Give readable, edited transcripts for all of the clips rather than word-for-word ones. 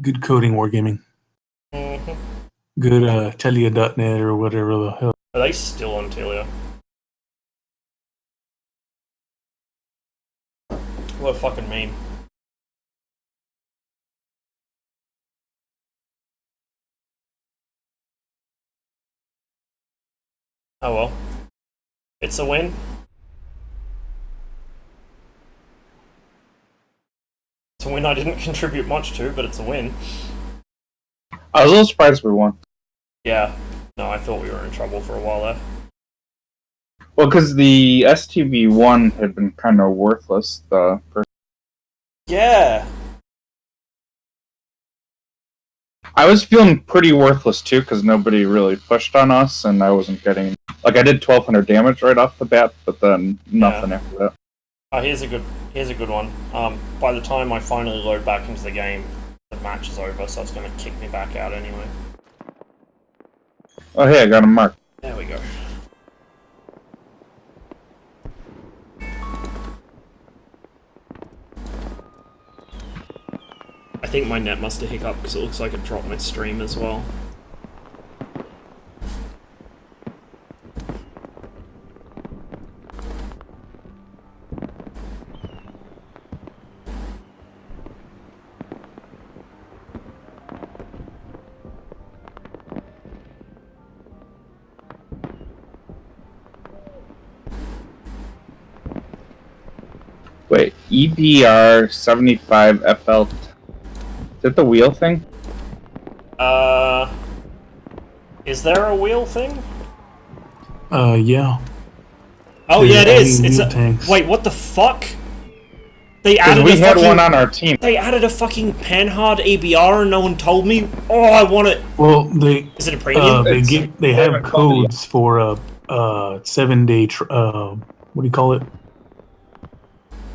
Good coding wargaming. Mm-hmm. Good Telia.net or whatever the hell. Are they still on Telia? What a fucking meme. Oh well. It's a win. It's a win I didn't contribute much to, but it's a win. I was a little surprised we won. Yeah. No, I thought we were in trouble for a while there. Well, because the STV1 had been kind of worthless. Yeah. I was feeling pretty worthless too, because nobody really pushed on us, and I wasn't getting... Like, I did 1,200 damage right off the bat, but then nothing after that. Oh, here's a good one. By the time I finally load back into the game, the match is over, so it's going to kick me back out anyway. Oh, hey, I got a mark. There we go. I think my net must have hiccuped because it looks like it dropped my stream as well. Wait, EBR 75 FL. Is it the wheel thing? Is there a wheel thing? Yeah. Oh yeah, it is. It's a tanks. wait. What the fuck? They added we a had fucking, one on our team. They added a fucking Panhard ABR and no one told me. Oh, I want it. Well, they Is it a premium? they have codes for a 7-day what do you call it?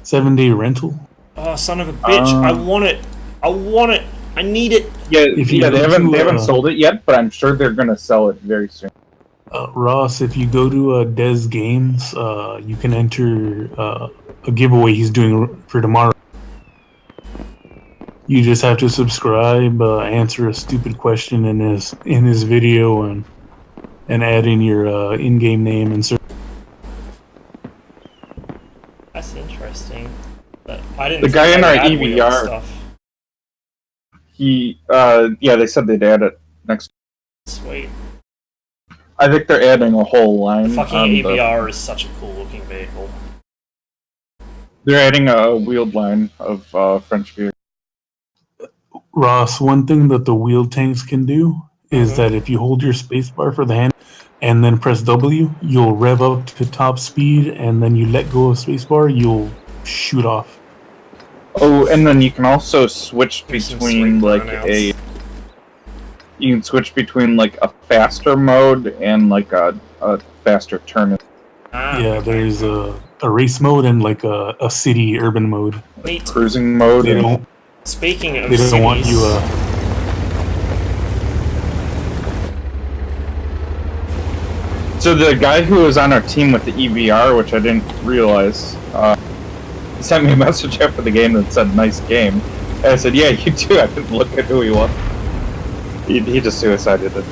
7-day rental. Oh, son of a bitch! I want it. I want it. I need it. Yeah, they haven't sold it yet, but I'm sure they're gonna sell it very soon. Ross, if you go to Des Games, you can enter a giveaway he's doing for tomorrow. You just have to subscribe, answer a stupid question in his video, and add in your in-game name and search. That's interesting. But I didn't. The guy in our EVR. They said they'd add it next. Sweet. I think they're adding a whole line. The fucking ABR is such a cool looking vehicle. They're adding a wheeled line of French vehicles. Ross, one thing that the wheeled tanks can do is that if you hold your spacebar for the hand and then press W, you'll rev up to top speed, and then you let go of spacebar, you'll shoot off. Oh, and then you can also switch between you can switch between like a faster mode and like a faster turn. Yeah, there's a race mode and like a city urban mode. Neat. Cruising mode. Speaking of they don't cities, want you. So the guy who was on our team with the EVR, which I didn't realize, sent me a message after the game that said "nice game," and I said, "Yeah, you too." I didn't look at who he was. He just suicided it.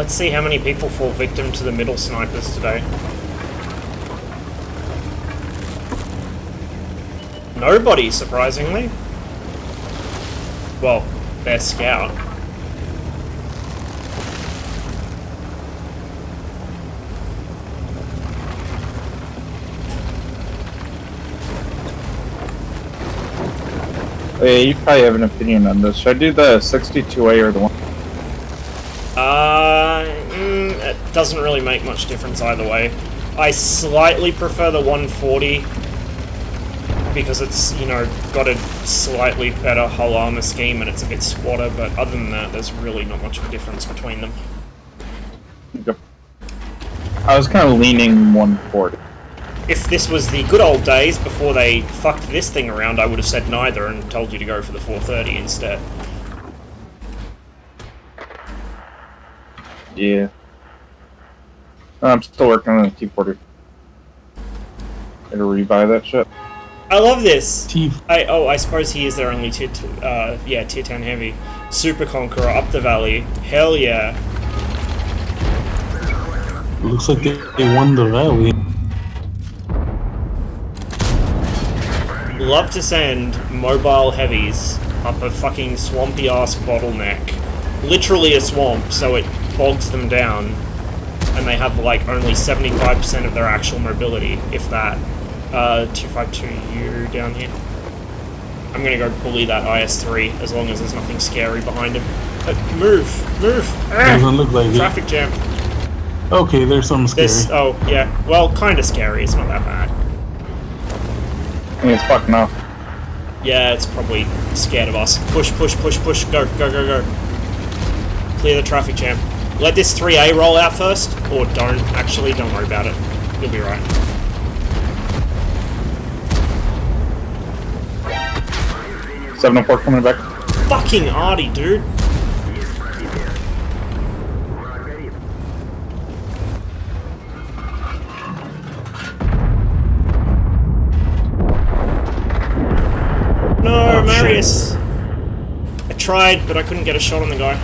let's see how many people fall victim to the middle snipers today. Nobody, surprisingly. Well, their scout. Hey, you probably have an opinion on this. Should I do the 62A or the one? It doesn't really make much difference either way. I slightly prefer the 140 because it's, you know, got a slightly better hull armor scheme and it's a bit squatter, but other than that, there's really not much of a difference between them. Yep. I was kind of leaning 140. If this was the good old days before they fucked this thing around, I would have said neither and told you to go for the 430 instead. Yeah. I'm still working on the T40. Gotta rebuy that shit. I love this. T. I suppose he is their only tier 10 heavy. Super Conqueror up the valley. Hell yeah. Looks like they won the valley. Love to send mobile heavies up a fucking swampy ass bottleneck. Literally a swamp, so it bogs them down. And they have like only 75% of their actual mobility, if that. 252U down here. I'm gonna go bully that IS-3 as long as there's nothing scary behind him. Move! Doesn't look like Traffic jam. Okay, there's something scary. Oh, yeah. Well, kinda scary. It's not that bad. I think it's fucking off. Yeah, it's probably scared of us. Push. Go. Clear the traffic jam. Let this 3A roll out first. Or don't. Actually, don't worry about it. You'll be right. 704 coming back. Fucking Artie, dude. No, Marius. I tried, but I couldn't get a shot on the guy.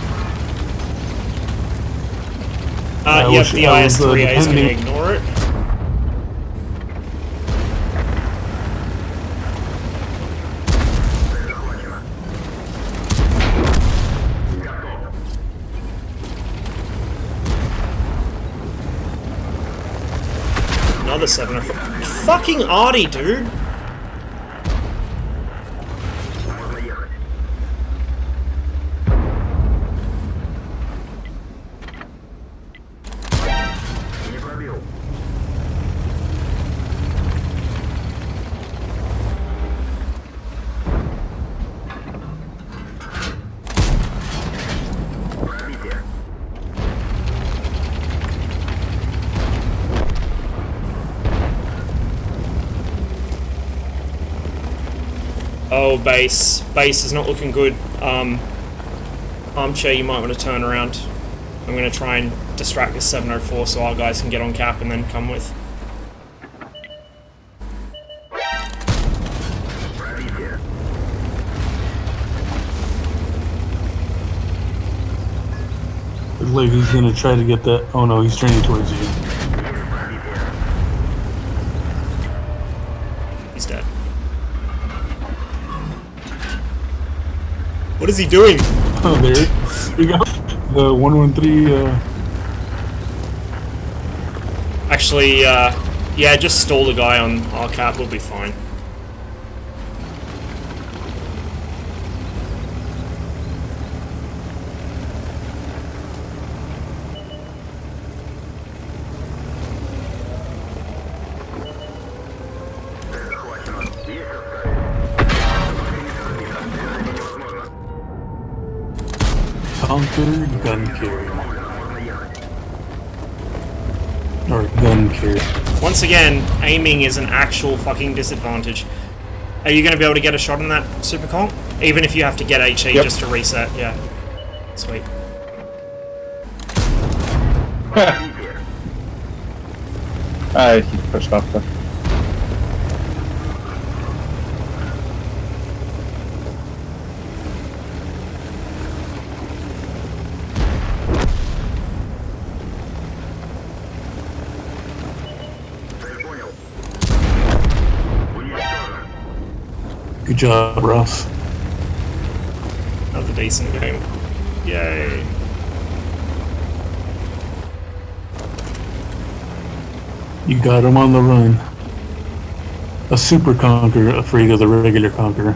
Yep, the IS-3A is going to ignore it. Another 704. Fucking Artie, dude. Oh, base. Base is not looking good. Armchair, you might want to turn around. I'm going to try and distract this 704 so our guys can get on cap and then come with. Looks like he's gonna try to get that. Oh no, he's turning towards you. He's dead. What is he doing? Oh, there we go. The 113. Actually, yeah, just stall the guy on our cap, we'll be fine. Conquer gun carrier. Or gun carrier. Once again, aiming is an actual fucking disadvantage. Are you going to be able to get a shot on that super conk? Even if you have to get HE just to reset, yeah. Sweet. He pushed off the... Good job, Ross. Another decent game. Yay. You got him on the run. A super conqueror afraid of the regular conqueror.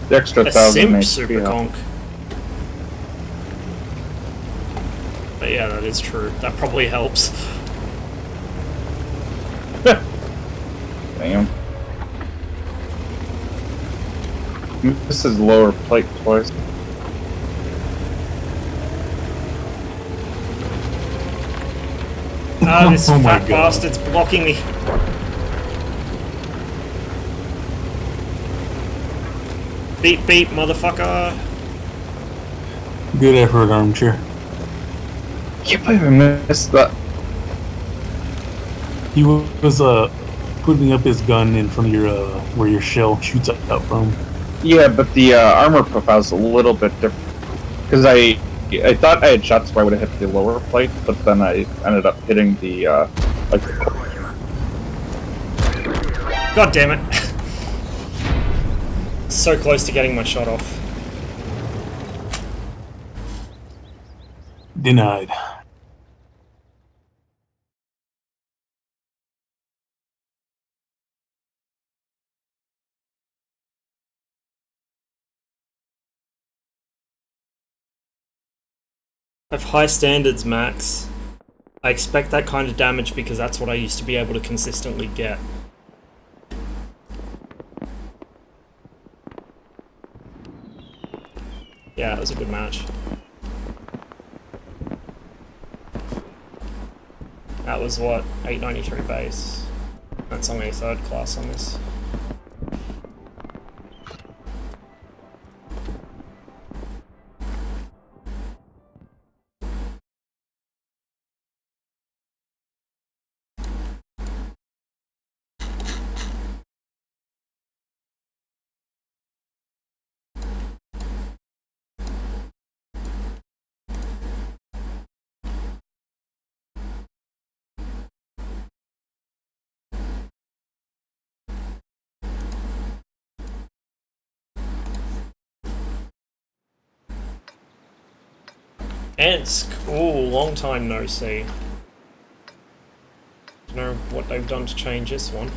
The extra A 1,000 simp makes super conk. But yeah, that is true. That probably helps. Damn. This is lower plate twice. Ah, this Oh my fat God. bastard's blocking me. Beep beep, motherfucker. Good effort, Armchair. I can't believe I missed that. He was putting up his gun in front of your where your shell shoots out from. Yeah, but the armor profile is a little bit different. Because I thought I had shots where I would have hit the lower plate, but then I ended up hitting the like the God damn it. So close to getting my shot off. Denied. I have high standards, Max. I expect that kind of damage because that's what I used to be able to consistently get. Yeah, it was a good match. That was what? 893 base. That's only 3rd class on this. Ants, ooh, long time no see. Don't know what they've done to change this one.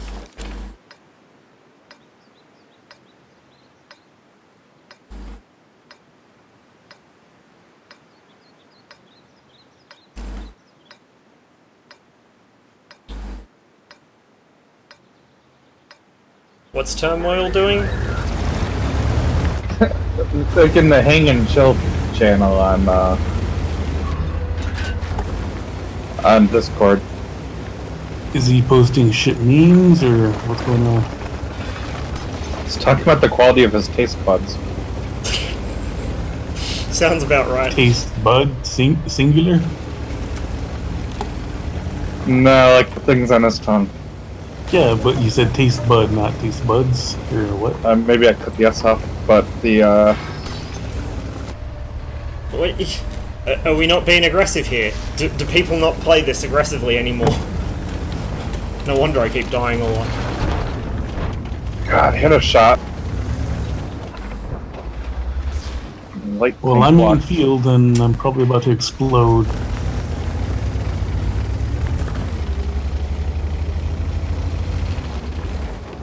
What's Turmoil doing? like in the Hang and Chill channel on Discord. Is he posting shit memes or what's going on? He's talking about the quality of his taste buds. Sounds about right. Taste bud singular? No, like the things on his tongue. Yeah, but you said taste bud, not taste buds, or what? Maybe I cut the S off, but the Wait, are we not being aggressive here? Do people not play this aggressively anymore? No wonder I keep dying a lot. God, hit a shot. Light Well, I'm on field and I'm probably about to explode.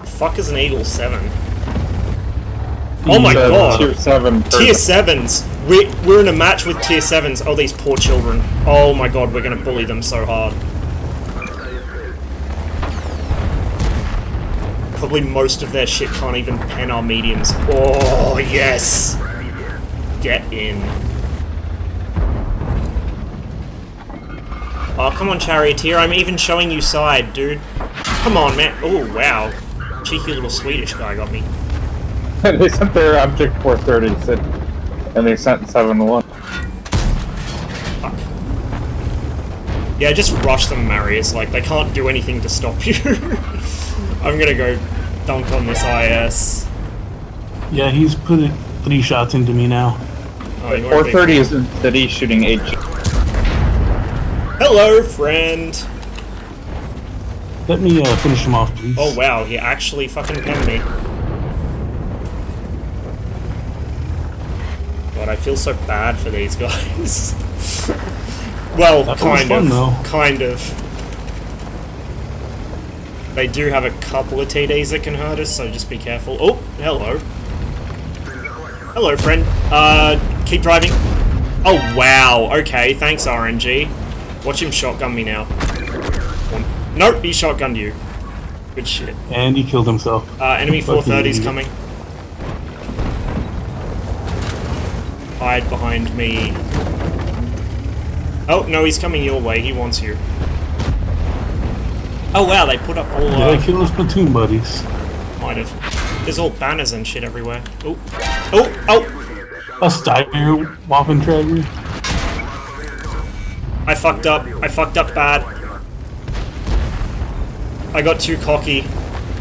Fuck is an Eagle 7? Oh my god! Tier 7. Tier 7s! We're in a match with Tier 7s. Oh, these poor children. Oh my god, we're gonna bully them so hard. Probably most of their shit can't even pen our mediums. Oh, yes! Get in. Oh, come on, Charioteer. I'm even showing you side, dude. Come on, man. Oh, wow. Cheeky little Swedish guy got me. They sent their object 430, and they sent 7-1. Fuck. Yeah, just rush them, Marius. Like, they can't do anything to stop you. I'm gonna go dunk on this IS. Yeah, he's put 3 shots into me now. Oh, 430 is in city shooting H. Hello, friend! Let me finish him off, please. Oh wow, he actually fucking penned me. God, I feel so bad for these guys. Well, that kind fun, of. though. Kind of. They do have a couple of TDs that can hurt us, so just be careful. Oh, hello. Hello, friend. Keep driving. Oh, wow. Okay, thanks, RNG. Watch him shotgun me now. Nope, he shotgunned you. Good shit. And he killed himself. Enemy 430's coming. Hide behind me. Oh, no, he's coming your way. He wants you. Oh, wow, they put up all... Did I kill his platoon buddies? Might have. There's all banners and shit everywhere. Oh. Oh, oh! A Steyr Waffentrager? I fucked up. I fucked up bad. I got too cocky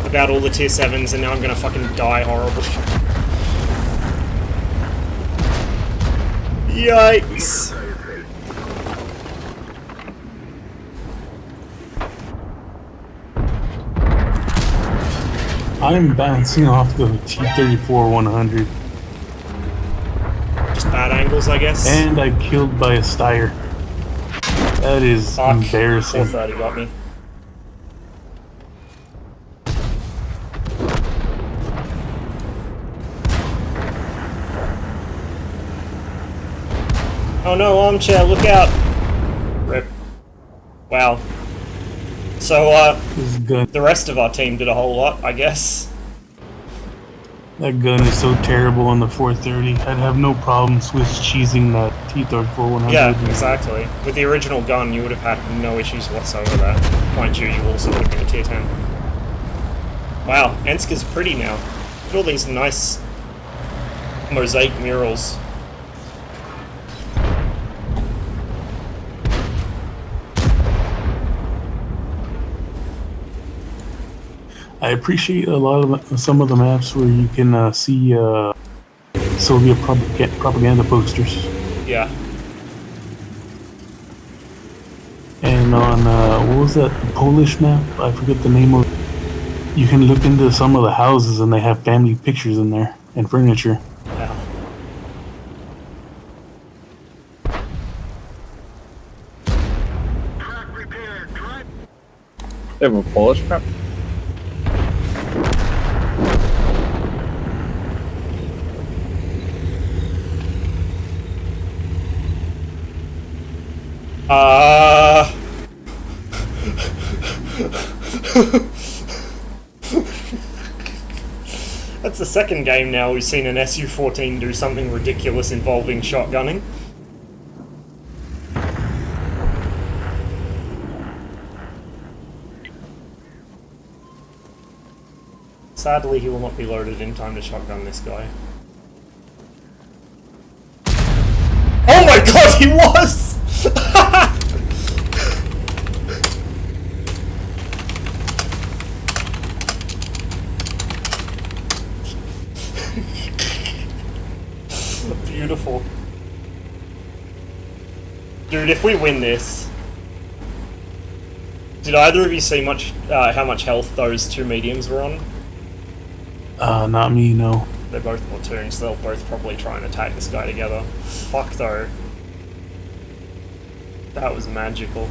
about all the tier 7s and now I'm gonna fucking die horribly. Yikes! I'm bouncing off the T-34-100. Just bad angles, I guess. And I'm killed by a Steyr. That is Fuck. embarrassing. 430 got me. Oh no, armchair, look out! Rip. Wow. So, This gun, the rest of our team did a whole lot, I guess. that gun is so terrible on the 430. I'd have no problem Swiss cheesing that T-34-100. Yeah, exactly. With the original gun, you would have had no issues whatsoever there. Mind you, you also would have been a tier 10. Wow, Ensk is pretty now. Look at all these nice mosaic murals. I appreciate a lot of some of the maps where you can see Soviet propaganda posters. Yeah. And on what was that Polish map? I forget the name of it. You can look into some of the houses and they have family pictures in there and furniture. Yeah. They have a Polish map? That's the second game now we've seen an SU-14 do something ridiculous involving shotgunning. Sadly, he will not be loaded in time to shotgun this guy. Oh my god, he was! Beautiful. Dude, if we win this... Did either of you see how much health those two mediums were on? Not me, no. They're both platoons, they'll both probably try and attack this guy together. Fuck though. That was magical.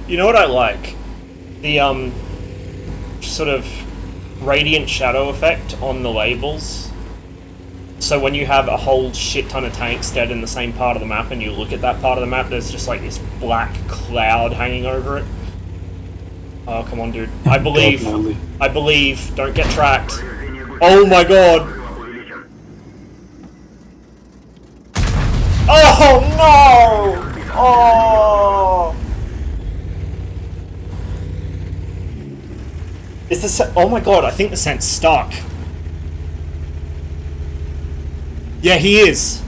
You know what I like? The, sort of radiant shadow effect on the labels. So when you have a whole shit ton of tanks dead in the same part of the map and you look at that part of the map, there's just like this black cloud hanging over it. Oh, come on, dude. I believe. Definitely. I believe. Don't get tracked. Oh my god. Oh no! Oh! Is the oh my god, I think the scent's stuck. Yeah, he is.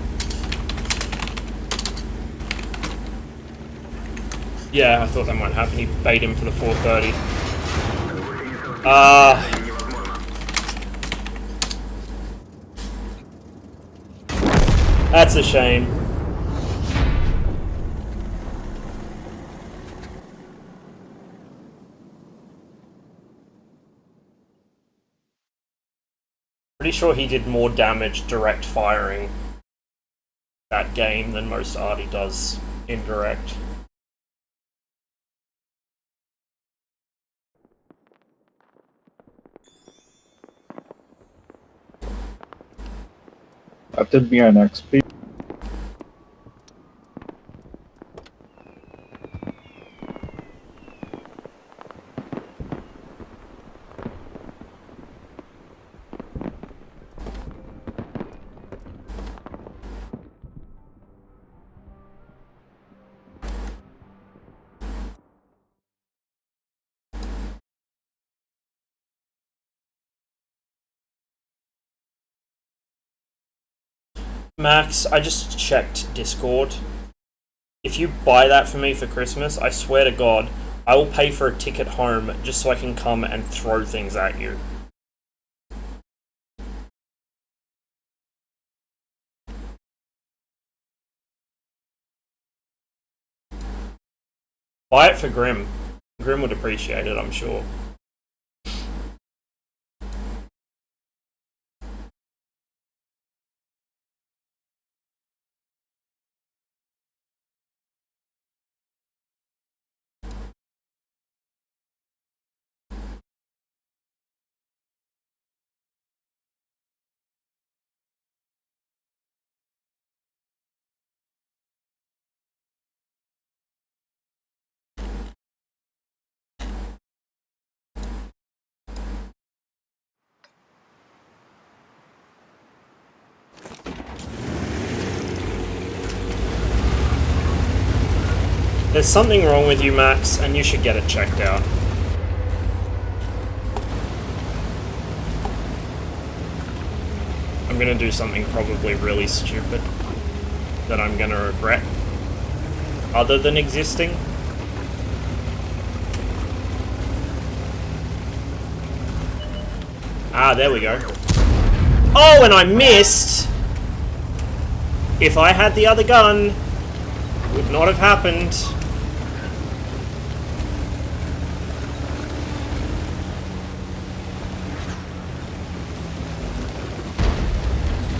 Yeah, I thought that might happen. He bait him for the 430. That's a shame. Pretty sure he did more damage direct firing that game than most Artie does indirect. That did me on XP. Max, I just checked Discord. If you buy that for me for Christmas, I swear to God, I will pay for a ticket home just so I can come and throw things at you. Buy it for Grim. Grim would appreciate it, I'm sure. There's something wrong with you, Max, and you should get it checked out. I'm gonna do something probably really stupid that I'm gonna regret. Other than existing. Ah, there we go. Oh, and I missed! If I had the other gun, would not have happened.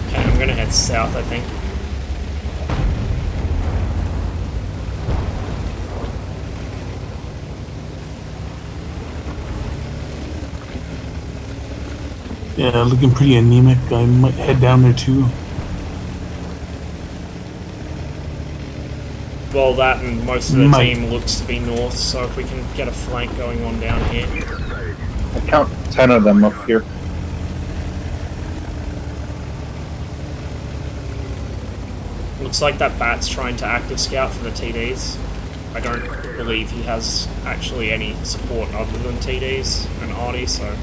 Okay, I'm gonna head south, I think. Yeah, looking pretty anemic. I might head down there too. Well, that and most of the team looks to be north, so if we can get a flank going on down here. I count 10 of them up here. Looks like that bat's trying to active scout for the TDs. I don't believe he has actually any support other than TDs and Artie, so...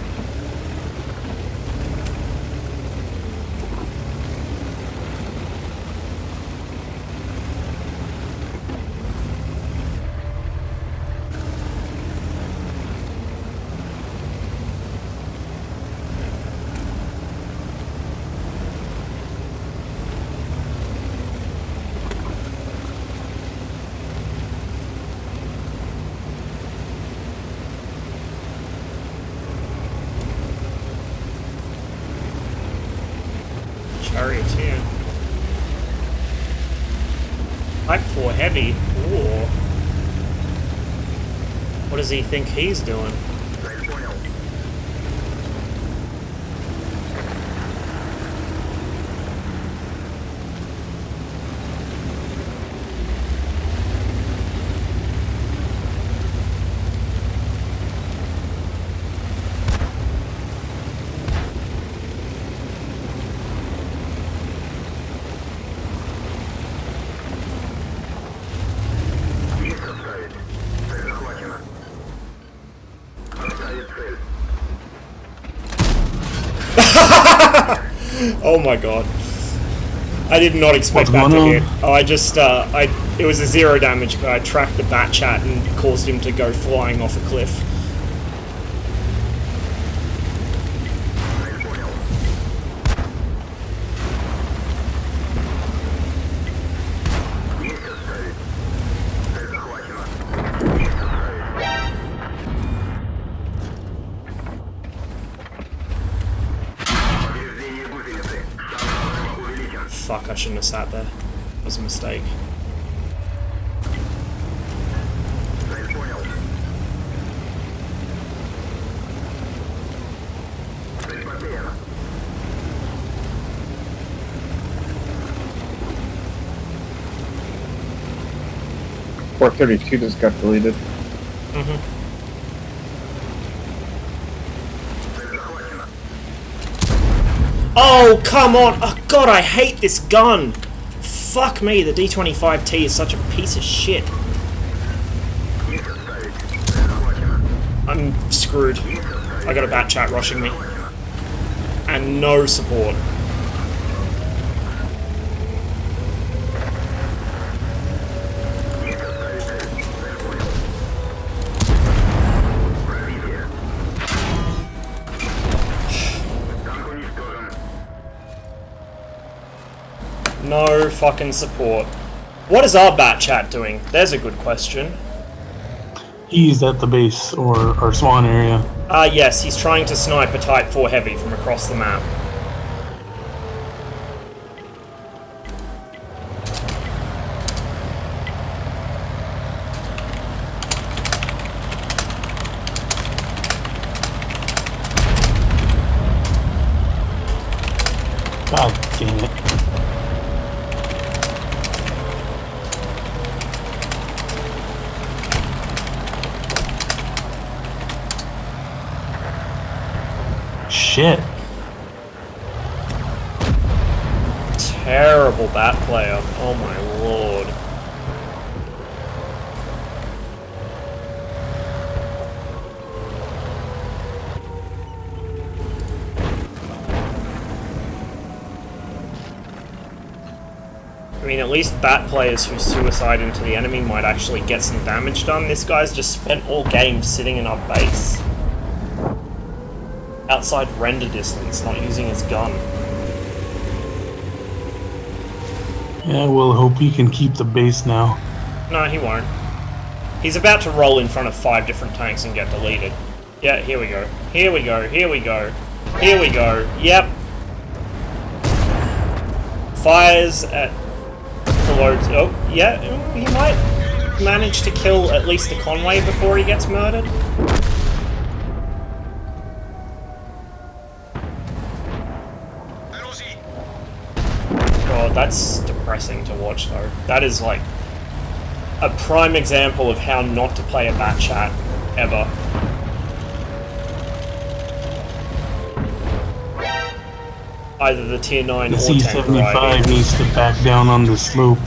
Charioteer. Type 4 heavy. Ooh. What does he think he's doing? Oh my god. I did not expect that to hit. Oh, it was a 0 damage, but I tracked the bat chat and caused him to go flying off a cliff. Fuck, I shouldn't have sat there. It was a mistake. 432 just got deleted. Mm-hmm. Oh, come on! Oh, God, I hate this gun! Fuck me, the D25T is such a piece of shit. I'm screwed. I got a bat chat rushing me. And no support. No fucking support. What is our bat chat doing? There's a good question. He's at the base or spawn area. Yes, he's trying to snipe a Type 4 Heavy from across the map. God damn it. Shit. Terrible bat player. Oh my lord. I mean, at least bat players who suicide into the enemy might actually get some damage done. This guy's just spent all game sitting in our base. Outside render distance, not using his gun. Yeah, we'll hope he can keep the base now. No, he won't. He's about to roll in front of 5 different tanks and get deleted. Yeah, here we go. Here we go, here we go. Here we go. Yep. Fires at the loads. Oh, yeah, he might manage to kill at least the Conway before he gets murdered. Oh, that's depressing to watch though. That is like a prime example of how not to play a bat chat ever. Either the tier 9 The or 10 C-75 variety. needs to back down on the slope.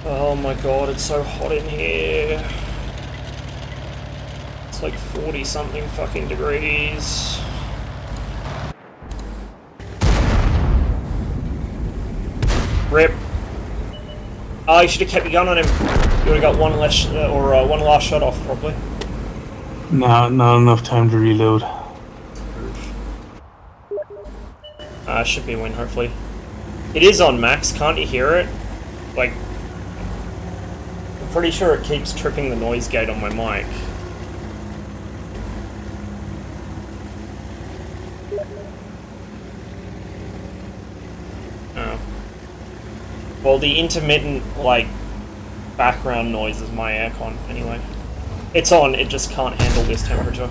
Oh my god, it's so hot in here. It's like 40 something fucking degrees. Rip. Oh, you should have kept your gun on him. You would have got one less, one last shot off, probably. Not enough time to reload. Should be a win, hopefully. It is on max, can't you hear it? Like, I'm pretty sure it keeps tripping the noise gate on my mic. Oh. Well, the intermittent, like, background noise is my aircon, anyway. It's on, it just can't handle this temperature.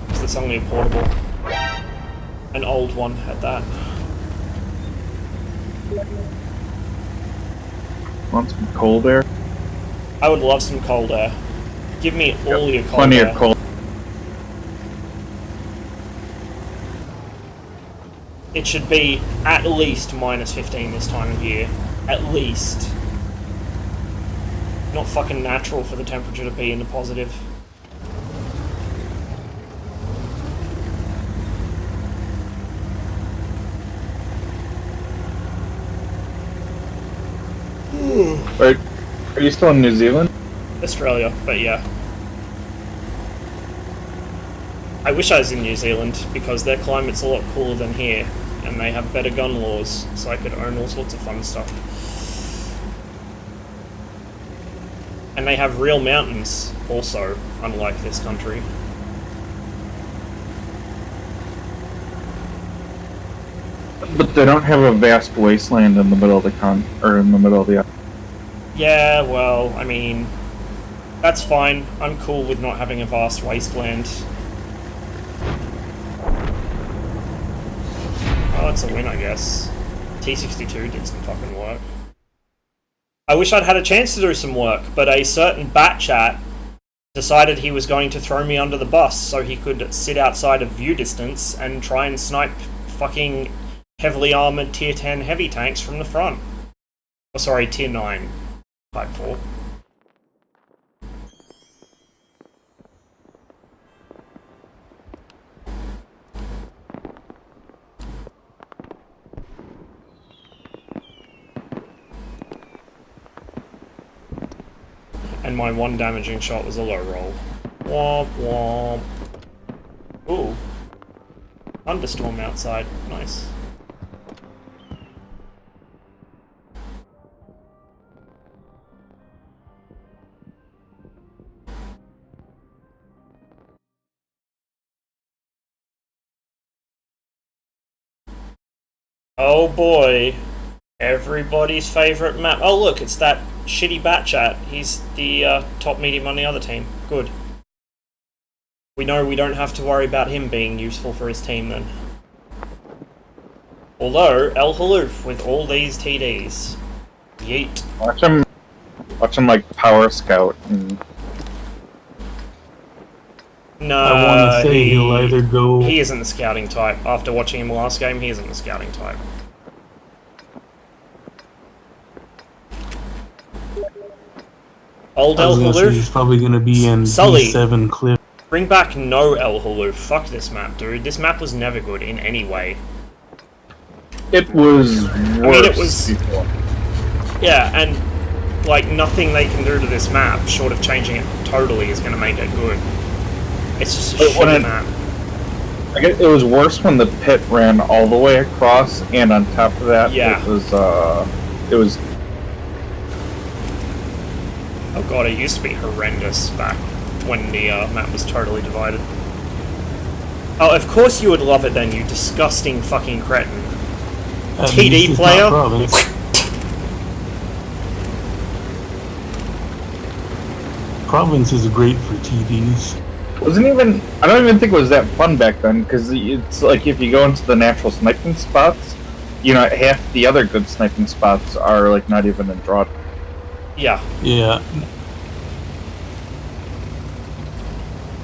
Because it's only a portable. An old one at that. Want some cold air? I would love some cold air. Give me all your cold Plenty air. of cold. It should be at least -15 this time of year. At least. Not fucking natural for the temperature to be in the positive. Are you still in New Zealand? Australia, but yeah. I wish I was in New Zealand, because their climate's a lot cooler than here, and they have better gun laws, so I could own all sorts of fun stuff. And they have real mountains, also, unlike this country. But they don't have a vast wasteland in the middle of the Yeah, well, I mean, that's fine. I'm cool with not having a vast wasteland. Oh, it's a win, I guess. T62 did some fucking work. I wish I'd had a chance to do some work, but a certain Batchat decided he was going to throw me under the bus so he could sit outside of view distance and try and snipe fucking heavily armoured tier 10 heavy tanks from the front. Oh, sorry, tier 9 Type 4. And my one damaging shot was a low roll. Womp womp. Ooh. Thunderstorm outside. Nice. Oh boy. Everybody's favourite map. Oh look, it's that shitty Batchat. He's the top medium on the other team. Good. We know we don't have to worry about him being useful for his team then. Although, El Haloof with all these TDs. Yeet. Watch him like power scout and... No, I want to say he'll either go... He isn't the scouting type. After watching him last game, he isn't the scouting type. Old El Haloof? He's probably going to be in Sully. D7 Cliff. Bring back no El Haloof. Fuck this map, dude. This map was never good in any way. It was worse. I mean, it was... Yeah, and, like, nothing they can do to this map, short of changing it totally, is going to make it good. It's just a shitty map. I guess it was worse when the pit ran all the way across, and on top of that, yeah. it was... Oh god, it used to be horrendous back when the map was totally divided. Oh, of course you would love it then, you disgusting fucking cretin. TD player? Province is great for TDs. I don't even think it was that fun back then, because it's like if you go into the natural sniping spots, you know, half the other good sniping spots are like not even in draw. Yeah. Yeah.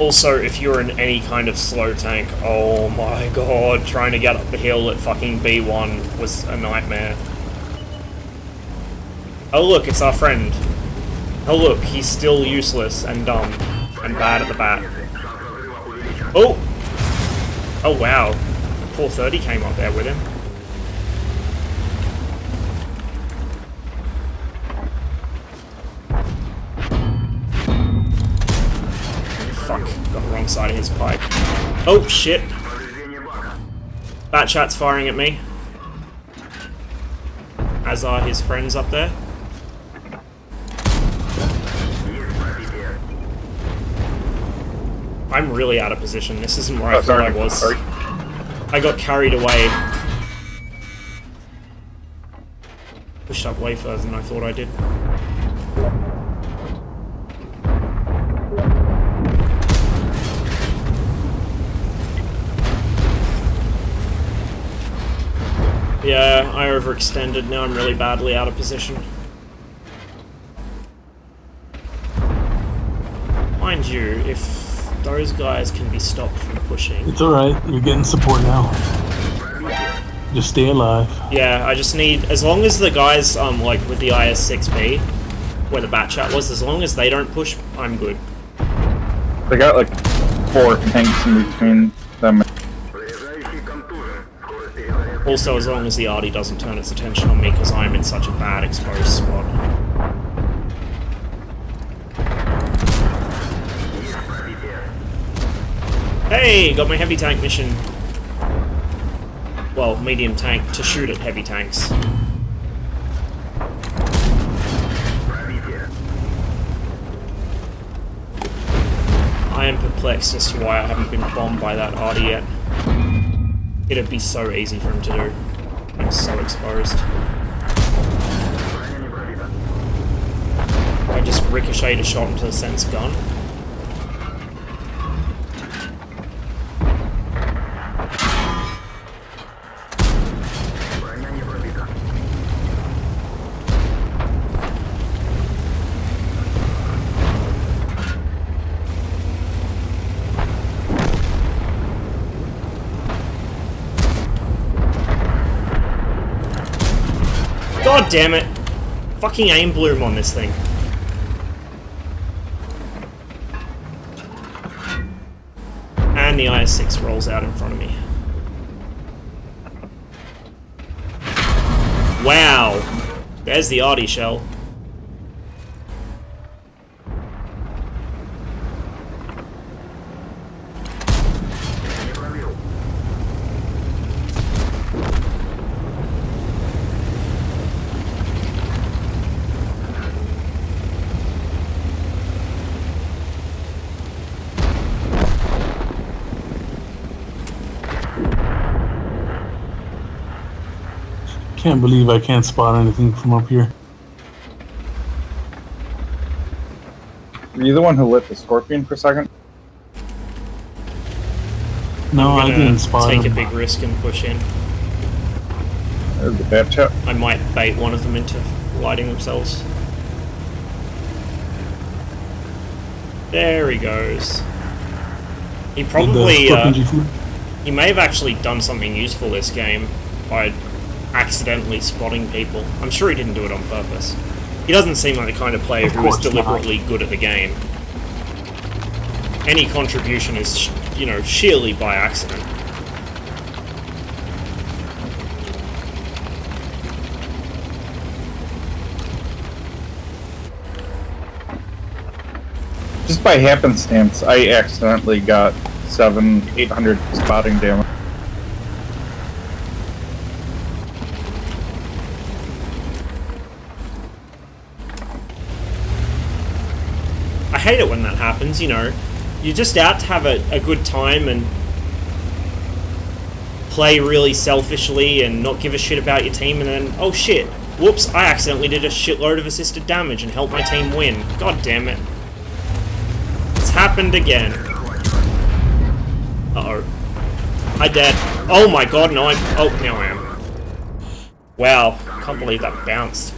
Also, if you're in any kind of slow tank, oh my god, trying to get up the hill at fucking B1 was a nightmare. Oh look, it's our friend. Oh look, he's still useless and dumb and bad at the bat. Oh! Oh wow. 430 came up there with him. Fuck, got the wrong side of his pike. Oh shit! Batchat's firing at me. As are his friends up there. I'm really out of position. This isn't where I thought I was. Sorry. I got carried away. Pushed up way further than I thought I did. Yeah, I overextended. Now I'm really badly out of position. Mind you, if those guys can be stopped from pushing... It's alright, you're getting support now. Just stay alive. Yeah, I just need... As long as the guys, like, with the IS-6B where the bat chat was. As long as they don't push, I'm good. They got like 4 tanks in between them. Also, as long as the arty doesn't turn its attention on me, because I'm in such a bad exposed spot. Hey, got my heavy tank mission. Well, medium tank to shoot at heavy tanks. I am perplexed as to why I haven't been bombed by that arty yet. It'd be so easy for him to do. I'm so exposed. I just ricocheted a shot into the sense gun. God damn it! Fucking aim bloom on this thing. And the IS-6 rolls out in front of me. Wow! There's the arty shell. Can't believe I can't spot anything from up here. Were you the one who lit the Scorpion for a second? No, I I'm gonna didn't spot take him. a big risk and push in. There's the bat chat. I might bait one of them into lighting themselves. There he goes. He probably, he may have actually done something useful this game by accidentally spotting people. I'm sure he didn't do it on purpose. He doesn't seem like the kind of player who is deliberately good at the game. Any contribution is, you know, sheerly by accident. Just by happenstance, I accidentally got 800 spotting damage. I hate it when that happens, you know. You're just out to have a good time and play really selfishly and not give a shit about your team, and then, oh shit, whoops, I accidentally did a shitload of assisted damage and helped my team win. God damn it. It's happened again. Uh-oh. I dead. Oh my god, no, oh, now I am. Wow, can't believe that bounced.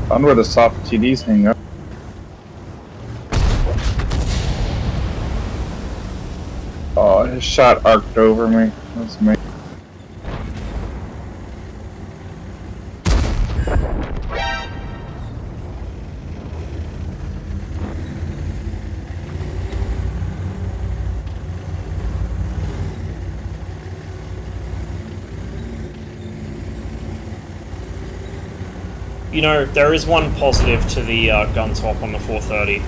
Found where the soft TDs hang up. Oh, his shot arced over me. That's me. You know, there is one positive to the gun swap on the 430.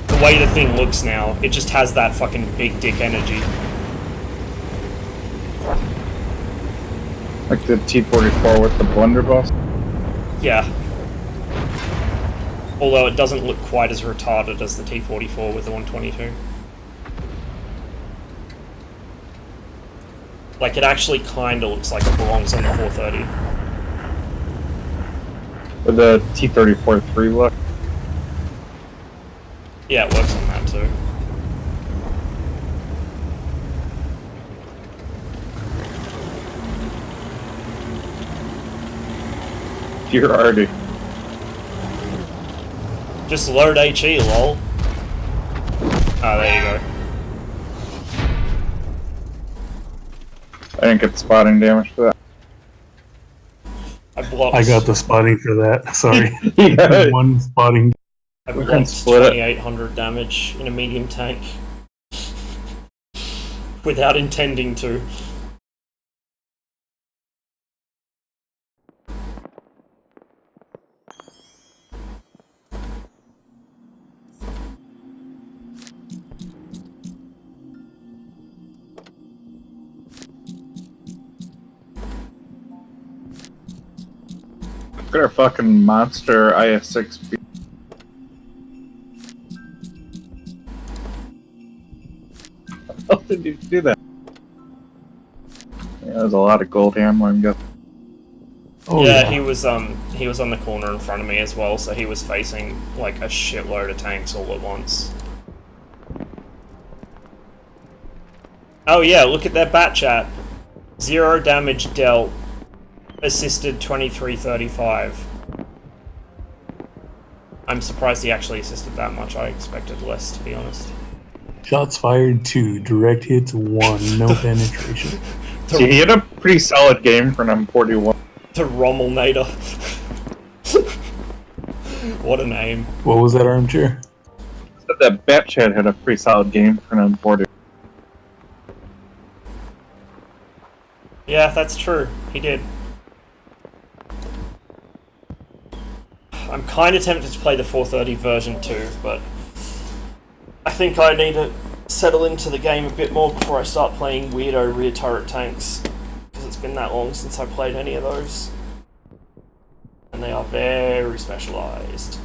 The way the thing looks now, it just has that fucking big dick energy. Like the T-44 with the blunderbuss? Yeah. Although it doesn't look quite as retarded as the T-44 with the 122. Like, it actually kinda looks like it belongs on the 430. With the T-34 3 look? Yeah, it works on that too. You're already. Just load HE, lol. Ah, there you go. I didn't get spotting damage for that. I got the spotting for that. Sorry. Yeah. One spotting. I We can blocked split it. 2800 damage in a medium tank. Without intending to. Look at our fucking monster IS-6B. How did you do that? Yeah, there's a lot of gold handling. Oh, yeah, he was on the corner in front of me as well, so he was facing like a shitload of tanks all at once. Oh yeah, look at their bat chat. 0 damage dealt. Assisted 2335. I'm surprised he actually assisted that much. I expected less, to be honest. Shots fired 2, direct hits 1, no penetration. So he had a pretty solid game for an M41. The Rommelnator. What a name. What was that, Armchair? Said that Batchat had a pretty solid game for an M40. Yeah, that's true. He did. I'm kind of tempted to play the 430 version too, but I think I need to settle into the game a bit more before I start playing weirdo rear turret tanks, because it's been that long since I played any of those. And they are very specialized.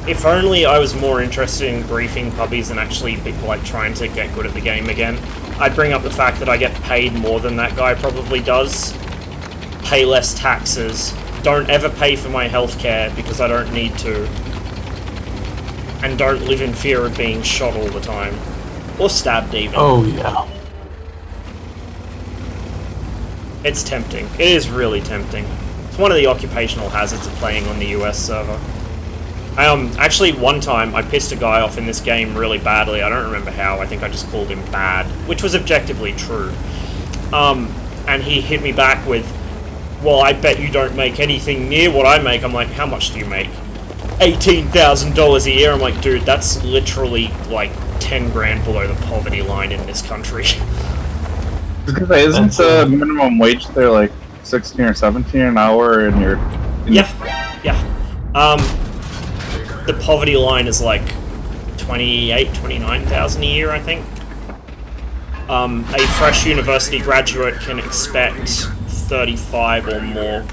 If only I was more interested in griefing puppies and actually like trying to get good at the game again. I'd bring up the fact that I get paid more than that guy probably does. Pay less taxes. Don't ever pay for my healthcare because I don't need to. And don't live in fear of being shot all the time. Or stabbed even. Oh, yeah. It's tempting. It is really tempting. It's one of the occupational hazards of playing on the US server. Actually, one time, I pissed a guy off in this game really badly. I don't remember how. I think I just called him bad, which was objectively true. And he hit me back with, well, I bet you don't make anything near what I make. I'm like, how much do you make? $18,000 a year. I'm like, dude, that's literally, like, 10 grand below the poverty line in this country. Isn't the minimum wage there, like, 16 or 17 an hour, and you're... Yeah. The poverty line is like 29,000 a year, I think. A fresh university graduate can expect 35 or more,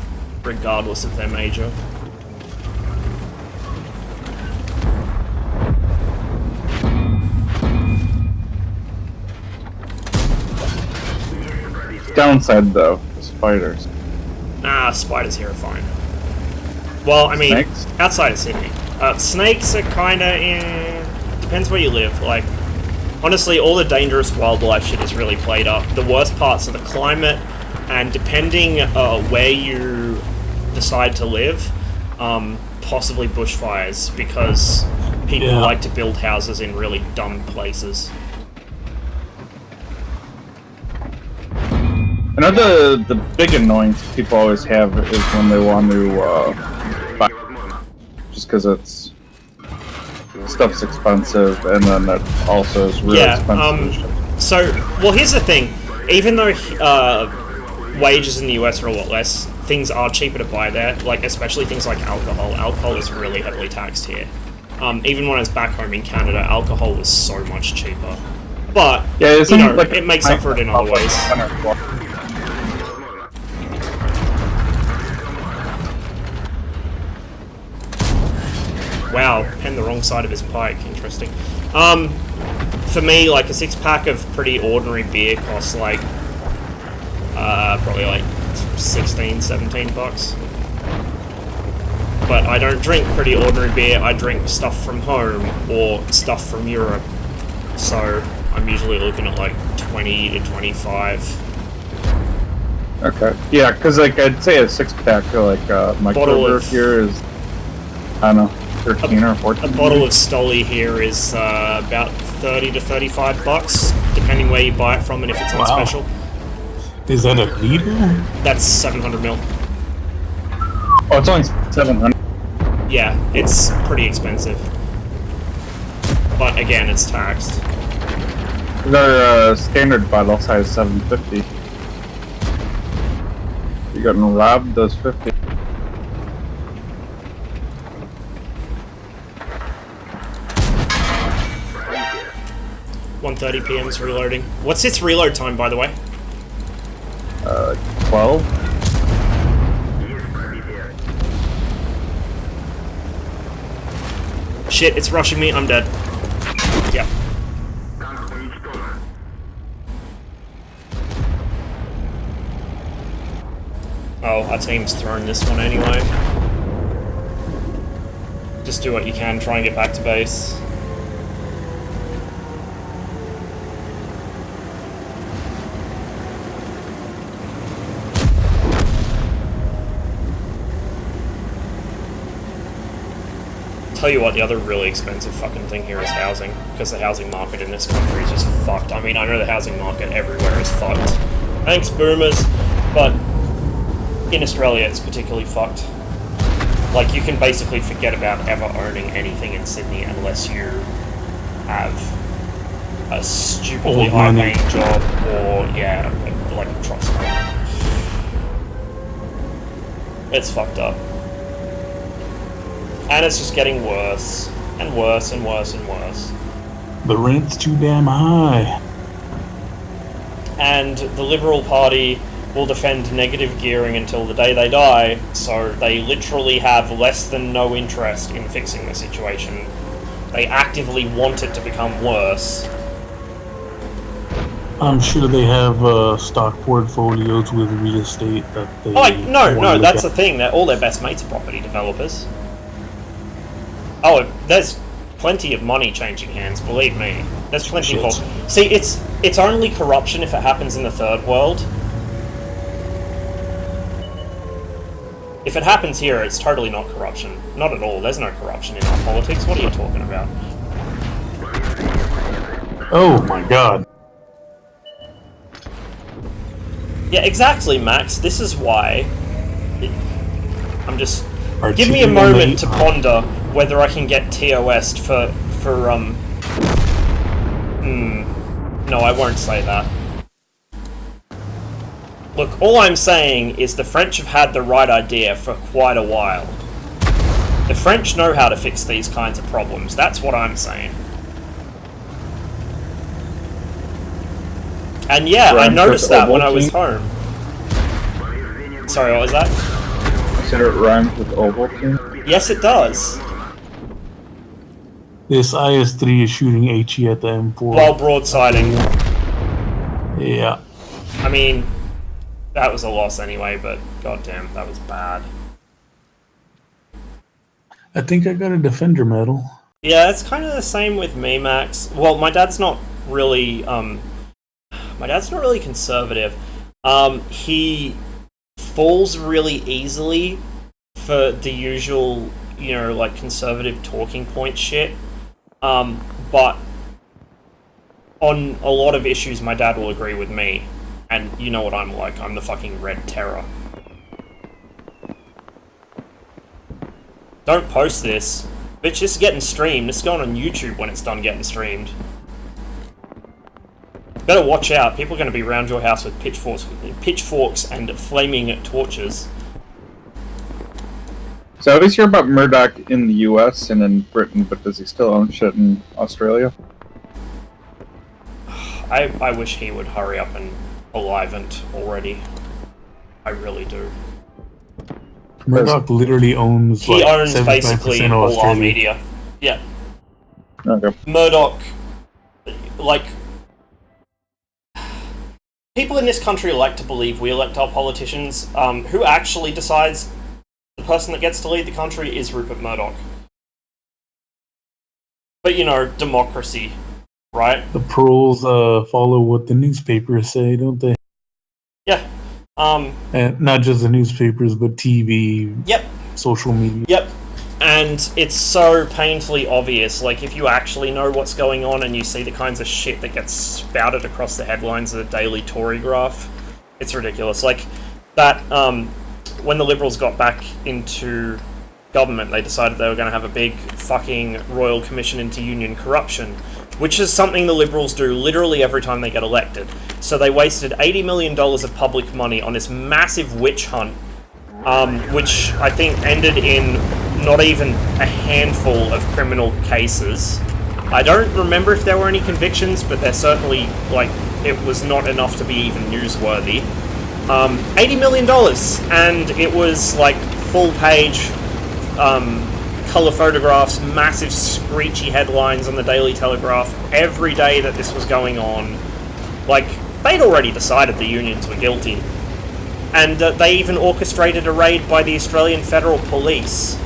regardless of their major. Downside, though, spiders. Nah, spiders here are fine. Well, I mean, Snakes? outside of Sydney. Snakes are kinda depends where you live. Like, honestly, all the dangerous wildlife shit is really played up. The worst parts are the climate, and depending where you decide to live, possibly bushfires, because people like to build houses in really dumb places. Another the big annoyance people always have is when they want to buy, just because it's stuff's expensive, and then it also is really expensive. Well, here's the thing. Even though wages in the US are a lot less, things are cheaper to buy there. Like, especially things like alcohol. Alcohol is really heavily taxed here. Even when I was back home in Canada, alcohol was so much cheaper. But, yeah, you know, like, it makes up for it in other ways. Wow, penned the wrong side of his pike. Interesting. For me, like, a 6-pack of pretty ordinary beer costs, like, probably, like, 16, 17 bucks. But I don't drink pretty ordinary beer, I drink stuff from home, or stuff from Europe. So, I'm usually looking at, like, 20 to 25. Okay. Yeah, because, like, I'd say a 6-pack, like, micro here is, I don't know, 13 or 14. A bottle of Stoli here is about 30 to 35 bucks, depending where you buy it from and if it's on special. Is that a liter? That's 700 ml. Oh, it's only 700. Yeah, it's pretty expensive. But again, it's taxed. Their standard bottle size is 750. You getting robbed those 50. 1:30 p.m. is reloading. What's its reload time, by the way? 12. Shit, it's rushing me. I'm dead. Yep. Oh, our team's throwing this one anyway. Just do what you can, try and get back to base. Tell you what, the other really expensive fucking thing here is housing, because the housing market in this country is just fucked. I mean, I know the housing market everywhere is fucked. Thanks, boomers, but in Australia it's particularly fucked. Like, you can basically forget about ever owning anything in Sydney unless you have a stupidly high-paying job or, yeah, like a trust fund. It's fucked up. And it's just getting worse, and worse, and worse, and worse. The rent's too damn high. And the Liberal Party will defend negative gearing until the day they die, so they literally have less than no interest in fixing the situation. They actively want it to become worse. I'm sure they have stock portfolios with real estate that they... No, that's the thing. All their best mates are property developers. Oh, there's plenty of money changing hands, believe me. There's plenty of... See, it's only corruption if it happens in the third world. If it happens here, it's totally not corruption. Not at all. There's no corruption in our politics. What are you talking about? Oh my god. Yeah, exactly, Max. This is why... I'm just... Give me a chicken moment to ponder whether I can get TOS'd for no, I won't say that. Look, all I'm saying is the French have had the right idea for quite a while. The French know how to fix these kinds of problems. That's what I'm saying. And yeah, I noticed that when I was home. Sorry, what was that? I said it rhymes with Ovaltine. Yes, it does. This IS-3 is shooting HE at the M4. While broadsiding. Yeah. I mean, that was a loss anyway, but goddamn, that was bad. I think I got a Defender medal. Yeah, it's kind of the same with me, Max. Well, my dad's not really, conservative. He falls really easily for the usual, like, conservative talking point shit. But on a lot of issues, my dad will agree with me. And you know what I'm like, I'm the fucking Red Terror. Don't post this. Bitch, this is getting streamed. This is going on YouTube when it's done getting streamed. Better watch out. People are going to be around your house with pitchforks and flaming torches. So I always hear about Murdoch in the US and in Britain, but does he still own shit in Australia? I wish he would hurry up and Alivant already. I really do. Murdoch literally owns. He like, owns basically all our media. Yeah. Okay. Murdoch, like, people in this country like to believe we elect our politicians. Who actually decides the person that gets to lead the country is Rupert Murdoch. But, you know, democracy, right? The pros follow what the newspapers say, don't they? Yeah. And not just the newspapers, but TV, Yep. social media. Yep. And it's so painfully obvious. Like, if you actually know what's going on and you see the kinds of shit that gets spouted across the headlines of the Daily Tory graph, it's ridiculous. Like, that, when the Liberals got back into government, they decided they were going to have a big fucking Royal Commission into Union Corruption, which is something the Liberals do literally every time they get elected. So they wasted $80 million of public money on this massive witch hunt, which I think ended in not even a handful of criminal cases. I don't remember if there were any convictions, but they're certainly, like, it was not enough to be even newsworthy. $80 million, and it was, like, full-page, colour photographs, massive screechy headlines on the Daily Telegraph every day that this was going on. Like, they'd already decided the unions were guilty. And they even orchestrated a raid by the Australian Federal Police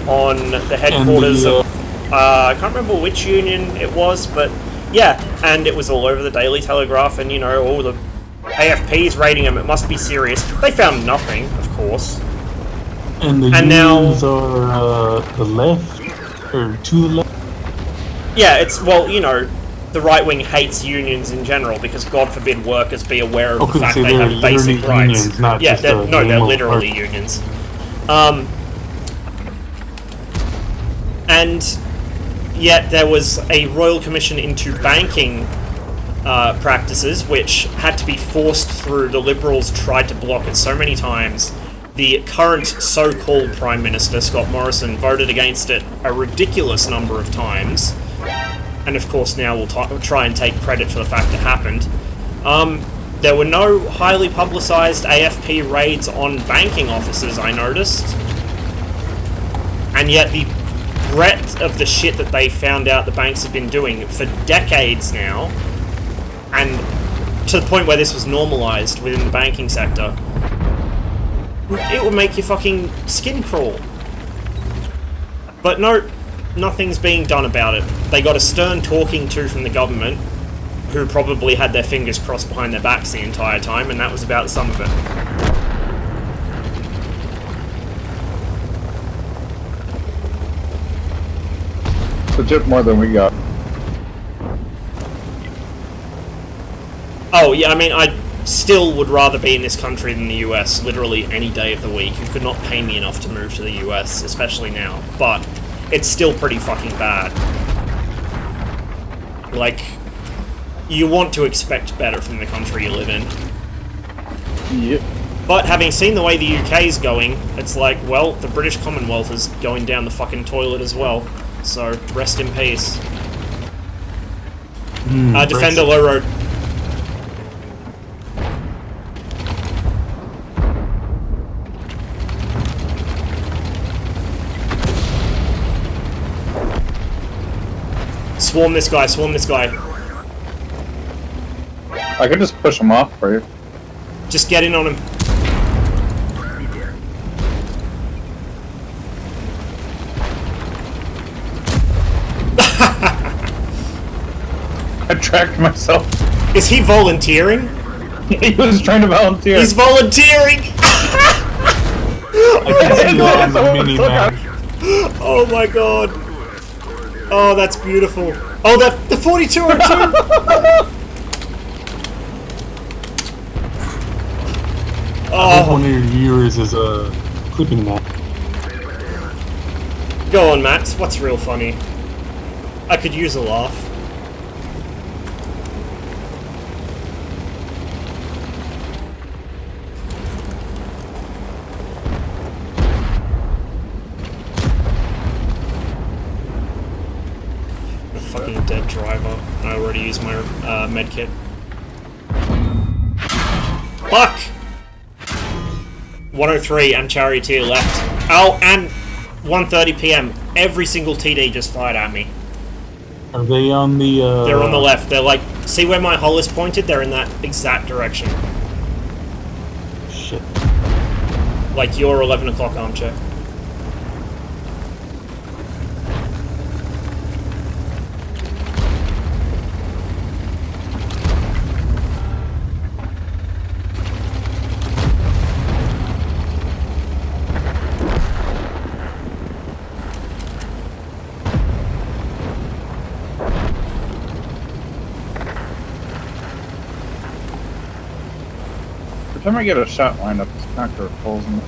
on the headquarters of... I can't remember which union it was, but yeah, and it was all over the Daily Telegraph, and, you know, all the AFP's raiding them, it must be serious. They found nothing, of course. And the unions are the left, or to the left? Yeah, it's, well, you know, the right wing hates unions in general because, God forbid, workers be aware of the fact they have basic rights. Unions, not yeah, just they're literally unions. And yet there was a Royal Commission into banking practices, which had to be forced through. The Liberals tried to block it so many times. The current so-called Prime Minister, Scott Morrison, voted against it a ridiculous number of times. And of course now we'll try and take credit for the fact it happened. There were no highly publicised AFP raids on banking offices, I noticed. And yet the breadth of the shit that they found out the banks have been doing for decades now, and to the point where this was normalised within the banking sector, it would make your fucking skin crawl. But no, nothing's being done about it. They got a stern talking to from the government, who probably had their fingers crossed behind their backs the entire time, and that was about the sum of it. Legit more than we got. Oh, yeah, I mean, I still would rather be in this country than the US, literally any day of the week. You could not pay me enough to move to the US, especially now, but it's still pretty fucking bad. Like, you want to expect better from the country you live in. Yep. But having seen the way the UK's going, it's like, well, the British Commonwealth is going down the fucking toilet as well. So, rest in peace. Defender low road. Swarm this guy, swarm this guy. I could just push him off for you. Just get in on him. I tracked myself. Is he volunteering? He was trying to volunteer. He's volunteering! I can see you on the mini-map. Oh my god. Oh, that's beautiful. Oh, the 42 or 2? hope one of your viewers is clipping that. Go on, Max. What's real funny? I could use a laugh. A fucking dead driver. I already used my medkit. Fuck! 103 and Charioteer left. Oh, and 1:30 PM. Every single TD just fired at me. Are they on the? They're on the left. They're like, see where my hull is pointed? They're in that exact direction. Shit. Like your 11 o'clock armchair. Every time I get a shot lined up, this conqueror pulls me.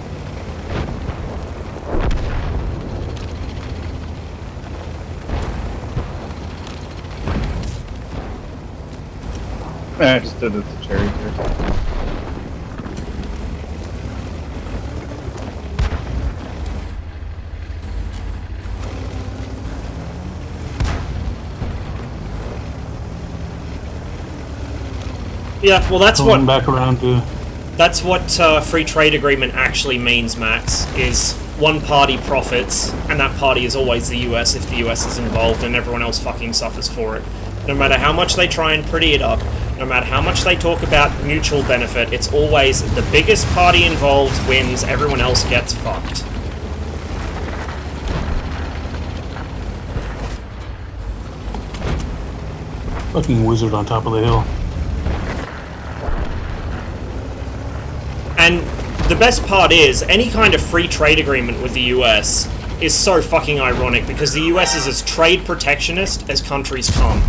I just did it to Cherry here. Yeah, well that's Going what back around to. That's what free trade agreement actually means, Max, is one party profits, and that party is always the US if the US is involved, and everyone else fucking suffers for it. No matter how much they try and pretty it up, no matter how much they talk about mutual benefit, it's always the biggest party involved wins, everyone else gets fucked. Fucking wizard on top of the hill. And the best part is, any kind of free trade agreement with the US is so fucking ironic, because the US is as trade protectionist as countries come.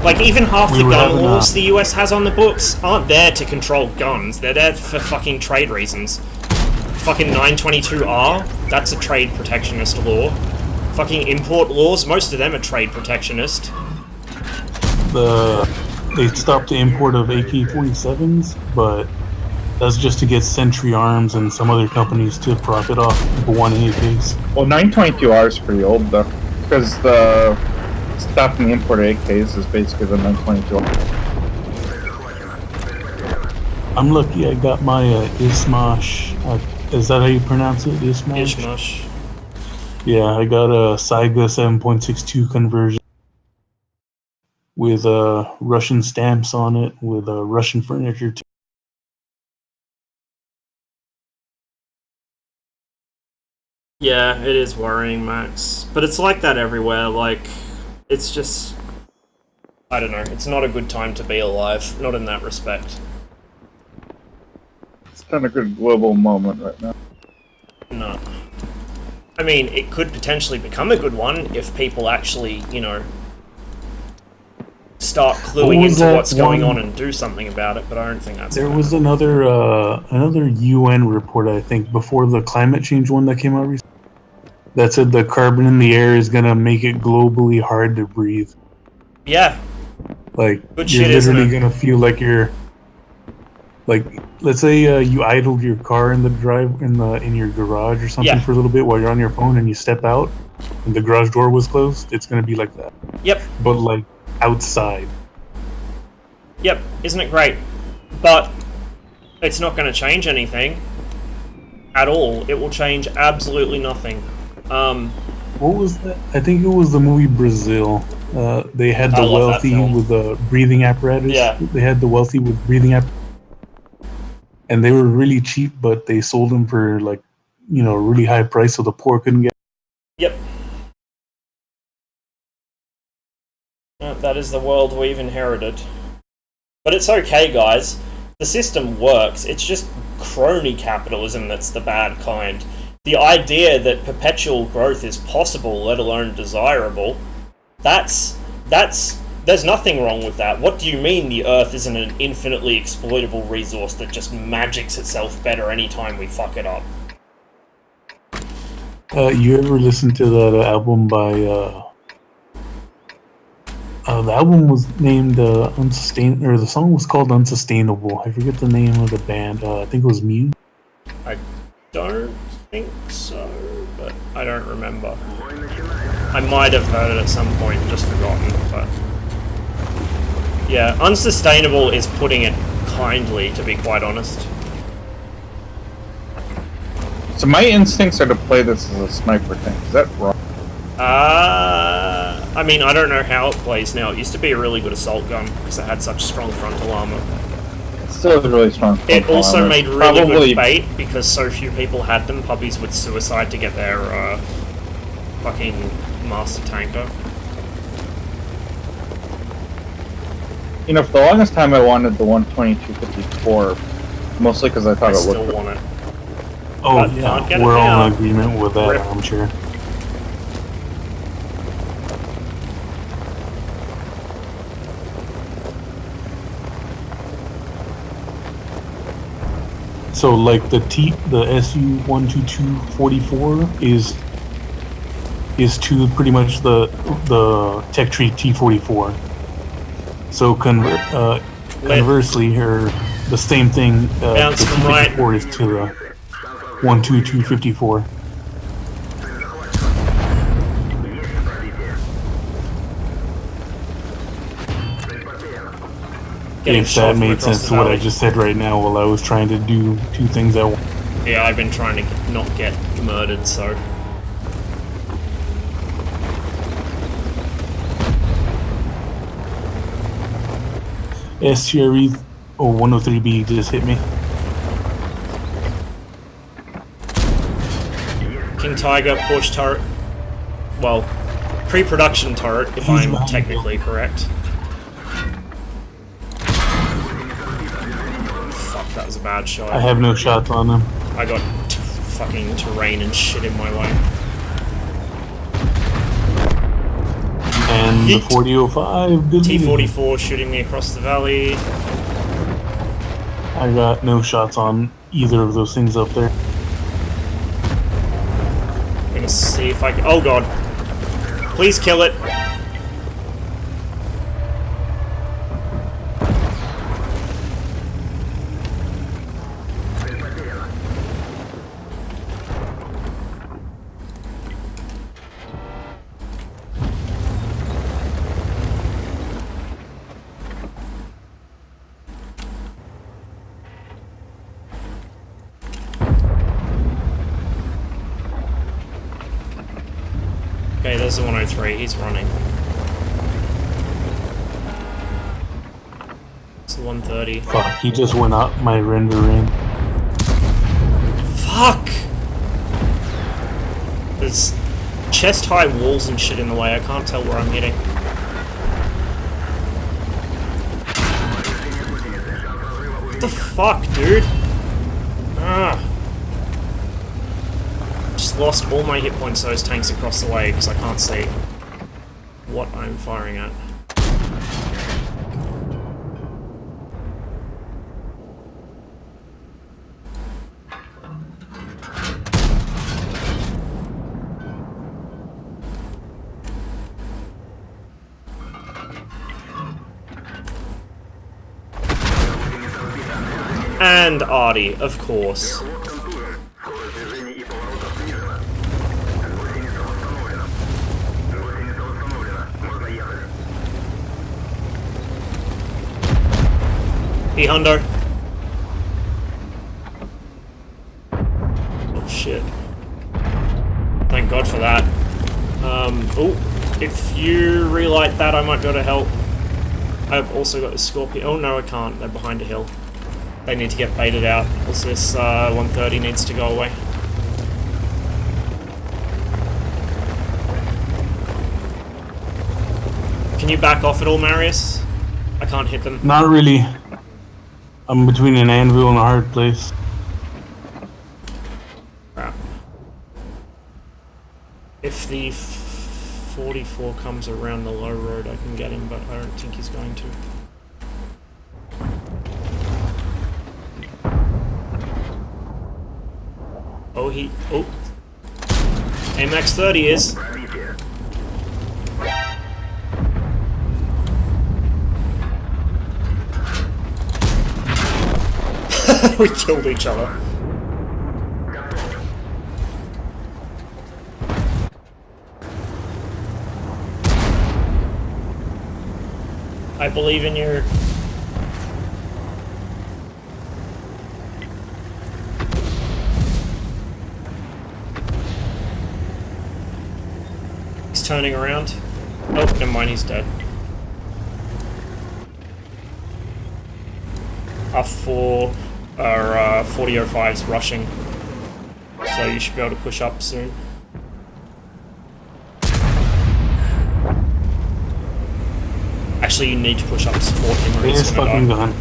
Like, even half the gun laws the US has on the books aren't there to control guns, they're there for fucking trade reasons. Fucking 922R, that's a trade protectionist law. Fucking import laws, most of them are trade protectionist. They stopped the import of AK-47s, but that's just to get Sentry Arms and some other companies to profit off people wanting AKs. Well, 922R is pretty old though, because the stopping the import of AKs is basically the 922R. I'm lucky I got my Ismash. Is that how you pronounce it? Ismash? Ishmash. Yeah, I got a Saiga 7.62 conversion with Russian stamps on it, with Russian furniture too. Yeah, it is worrying, Max. But it's like that everywhere, like, it's just... I don't know, it's not a good time to be alive, not in that respect. It's not a good global moment right now. No. I mean, it could potentially become a good one if people actually, you know, start cluing into what's going on and do something about it, but I don't think that's... There was another UN report, I think, before the climate change one that came out recently, that said the carbon in the air is gonna make it globally hard to breathe. Yeah. Like, Good you're shit, isn't literally it? gonna feel like you're... Like, let's say you idled your car in the in your garage or something for a little bit while you're on your phone, and you step out, and the garage door was closed. It's gonna be like that. Yep. But like outside. Yep. Isn't it great? But it's not going to change anything at all. It will change absolutely nothing. What was that? I think it was the movie Brazil. They had the wealthy with the breathing apparatus. Yeah. They had the wealthy with breathing apparatus. And they were really cheap, but they sold them for, like, you know, a really high price so the poor couldn't get. Yep. That is the world we've inherited. But it's okay, guys. The system works. It's just crony capitalism that's the bad kind. The idea that perpetual growth is possible, let alone desirable, that's There's nothing wrong with that. What do you mean the Earth isn't an infinitely exploitable resource that just magics itself better anytime we fuck it up? You ever listen to that album by? The album was named Unsustain, or the song was called Unsustainable. I forget the name of the band. I think it was Muse. I don't think so, but I don't remember. I might have heard it at some point and just forgotten, but... Yeah, unsustainable is putting it kindly, to be quite honest. So my instincts are to play this as a sniper tank. Is that wrong? I mean, I don't know how it plays now. It used to be a really good assault gun, because it had such strong frontal armor. It still is really strong. It also armor. made really good bait, because so few people had them. Puppies would suicide to get their, fucking master tanker. You know, for the longest time I wanted the 122-54, mostly because I thought it still looked... want it. Oh But yeah, can't get it we're all now. in agreement with that, Rip. I'm sure. So like the SU-122-44 is to pretty much the tech tree T-44. So conversely, or the same thing, the Bounce from right. T-54 is to the 122-54. Getting If shot that from made across sense the to what I valley. just said right now while I was trying to do two things at once. Yeah, I've been trying to not get murdered, so... SCRE 103B just hit me. King Tiger, Porsche turret. Well, pre-production turret, if He's I'm behind technically correct. Fuck, that was a bad shot. I have no shots on him. I got fucking terrain and shit in my way. And the Yeet. 4005 deleted. T-44 shooting me across the valley. I got no shots on either of those things up there. I'm gonna see if I can... Oh god. Please kill it. Okay, there's the 103. He's running. It's the 130. Fuck, he just went up my render ring. Fuck! There's chest-high walls and shit in the way. I can't tell where I'm hitting. What the fuck, dude? Ah. Just lost all my hit points to those tanks across the way because I can't see what I'm firing at. And Artie, of course. Hey, Hundo. Oh, shit. Thank God for that. Oh, if you relight that, I might be able to help. I've also got the Scorpion. Oh, no, I can't. They're behind a hill. They need to get baited out. Also, this 130 needs to go away. Can you back off at all, Marius? I can't hit them. Not really. I'm between an anvil and a hard place. Crap. If the 44 comes around the low road, I can get him, but I don't think he's going to. Oh, oh. AMAX 30 is. We killed each other. I believe in your... He's turning around. Oh, never mind, he's dead. R4 or 4005's rushing, so you should be able to push up soon. Actually, you need to push up to support him or he's gonna fucking die. gone.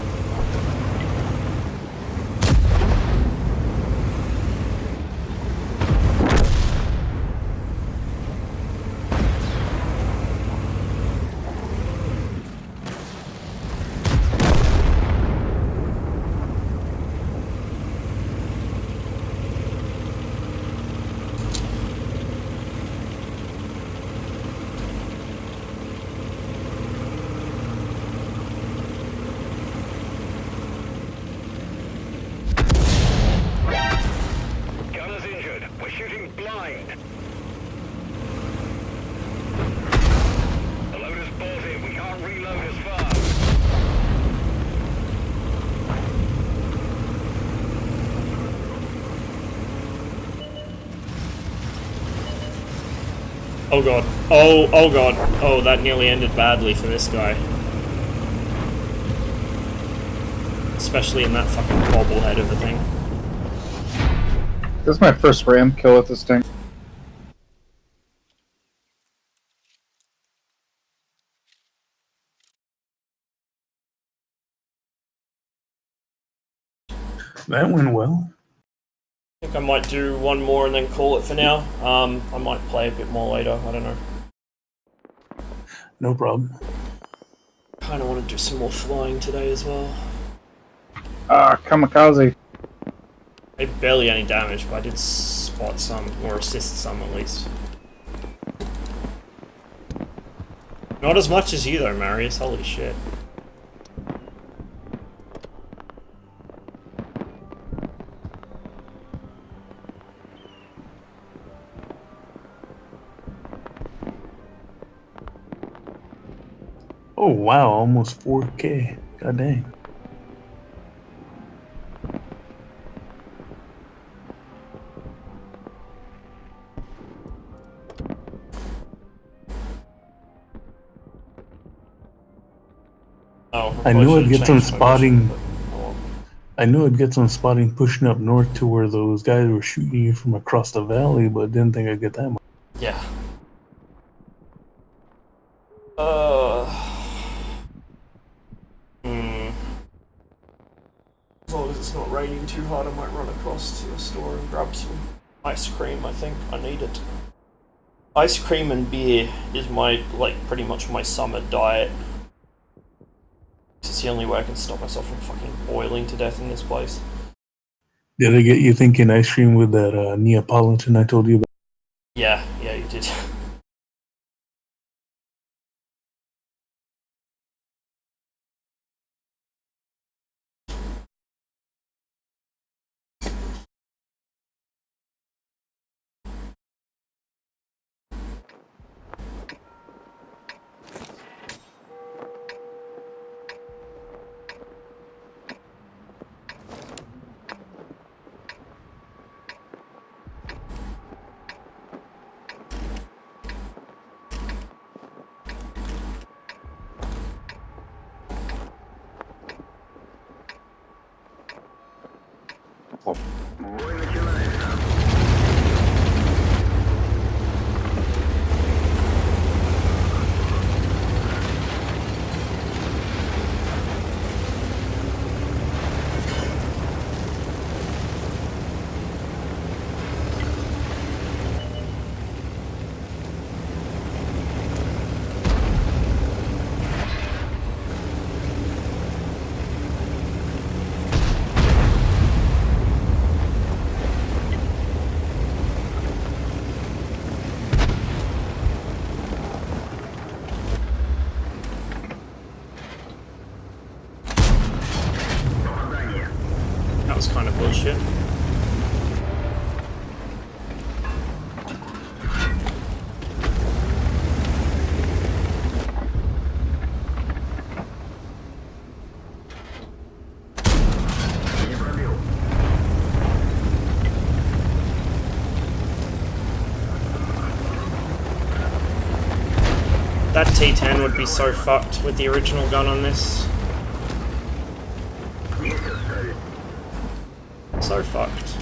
Oh god. Oh god. Oh, that nearly ended badly for this guy. Especially in that fucking bobblehead of a thing. This is my first ram kill with this thing. That went well. I think I might do one more and then call it for now. I might play a bit more later, I don't know. No problem. Kinda want to do some more flying today as well. Ah, kamikaze. I did barely any damage, but I did spot some, or assist some at least. Not as much as you though, Marius, holy shit. Oh wow, almost 4K. God dang. Oh, I knew I'd get some changed my spotting. mission, but, oh well. I knew I'd get some spotting pushing up north to where those guys were shooting you from across the valley, but didn't think I'd get that much. Yeah. As long as it's not raining too hard, I might run across to the store and grab some ice cream. I think I need it. Ice cream and beer is my, like, pretty much my summer diet. It's the only way I can stop myself from fucking boiling to death in this place. Did I get you thinking ice cream with that Neapolitan I told you about? Yeah, you did. bullshit. That T10 would be so fucked with the original gun on this. So fucked.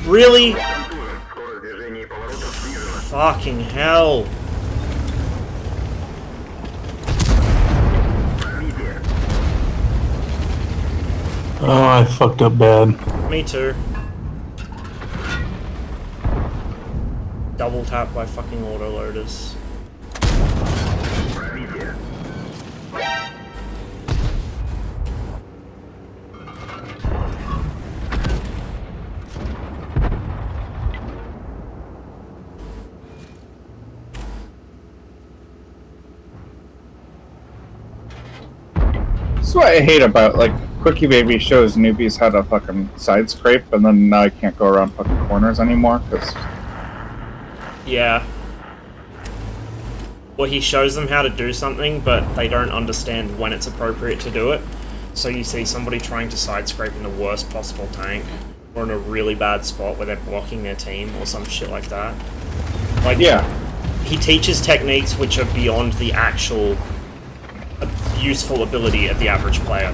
Really? Fucking hell. Oh, I fucked up bad. Me too. Double tap by fucking autoloaders. That's what I hate about, like, Quickie Baby shows newbies how to fucking side scrape, and then now I can't go around fucking corners anymore, because... Yeah. Well, he shows them how to do something, but they don't understand when it's appropriate to do it. So you see somebody trying to side scrape in the worst possible tank, or in a really bad spot where they're blocking their team, or some shit like that. Like, Yeah. He teaches techniques which are beyond the actual useful ability of the average player.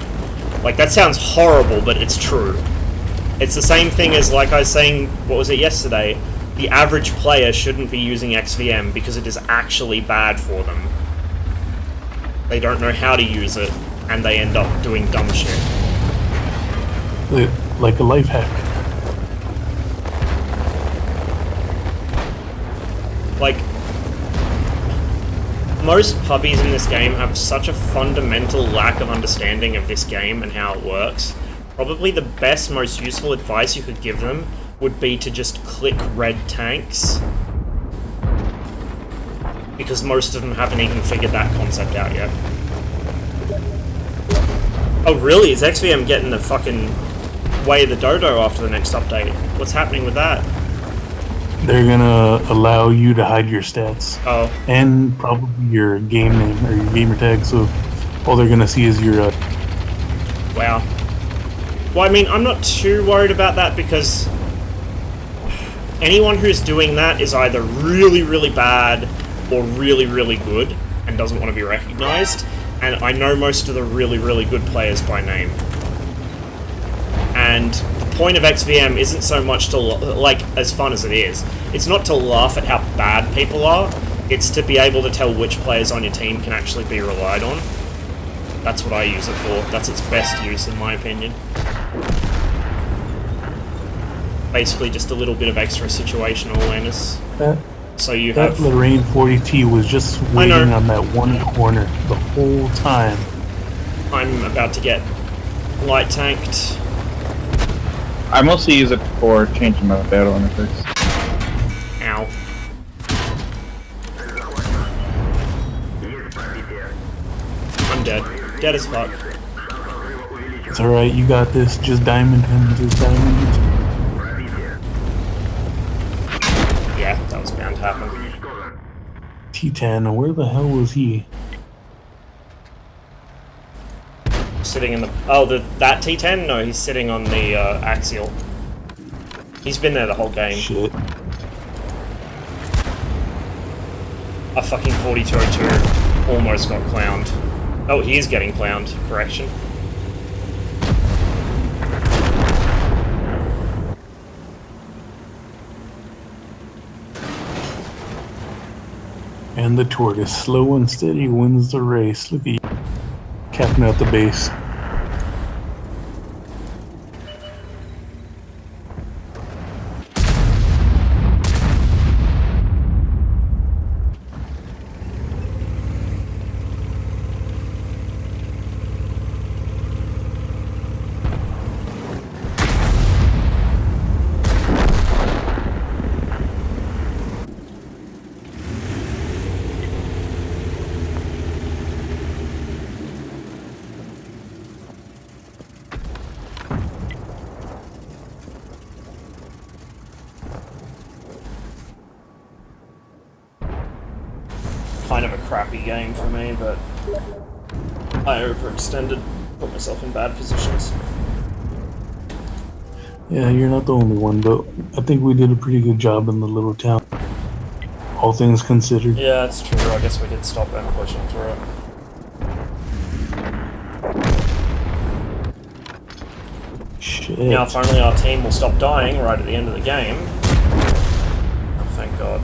Like, that sounds horrible, but it's true. It's the same thing as, like I was saying, what was it yesterday? The average player shouldn't be using XVM because it is actually bad for them. They don't know how to use it, and they end up doing dumb shit. Like a life hack. Like, most puppies in this game have such a fundamental lack of understanding of this game and how it works. Probably the best, most useful advice you could give them would be to just click red tanks. Because most of them haven't even figured that concept out yet. Oh really? Is XVM getting the fucking way of the dodo after the next update? What's happening with that? They're gonna allow you to hide your stats. Oh. And probably your game name or your gamer tag, so all they're gonna see is your Wow. Well, I mean, I'm not too worried about that because anyone who's doing that is either really, really bad or really, really good and doesn't want to be recognized. And I know most of the really, really good players by name. And the point of XVM isn't so much to, like, as fun as it is, it's not to laugh at how bad people are, it's to be able to tell which players on your team can actually be relied on. That's what I use it for. That's its best use, in my opinion. Basically just a little bit of extra situational awareness. So you have... That Lorraine 40T was just waiting on that one corner the whole time. I'm about to get light tanked. I mostly use it for changing my battle interface. Ow. I'm dead. Dead as fuck. It's alright, you got this. Just diamond him. Just diamond him. Yeah, that was bound to happen. T10, where the hell was he? Sitting in the... Oh, that T10? No, he's sitting on the axial. He's been there the whole game. Shit. A fucking 4202 almost got clowned. Oh, he is getting clowned. Correction. And the tortoise, slow and steady, wins the race. Look at you, capping out the base. Kind of a crappy game for me, but I overextended, put myself in bad positions. Yeah, you're not the only one, but I think we did a pretty good job in the little town. All things considered. Yeah, it's true. I guess we did stop them pushing through it. Shit. Now, if only our team will stop dying right at the end of the game. Oh, thank God.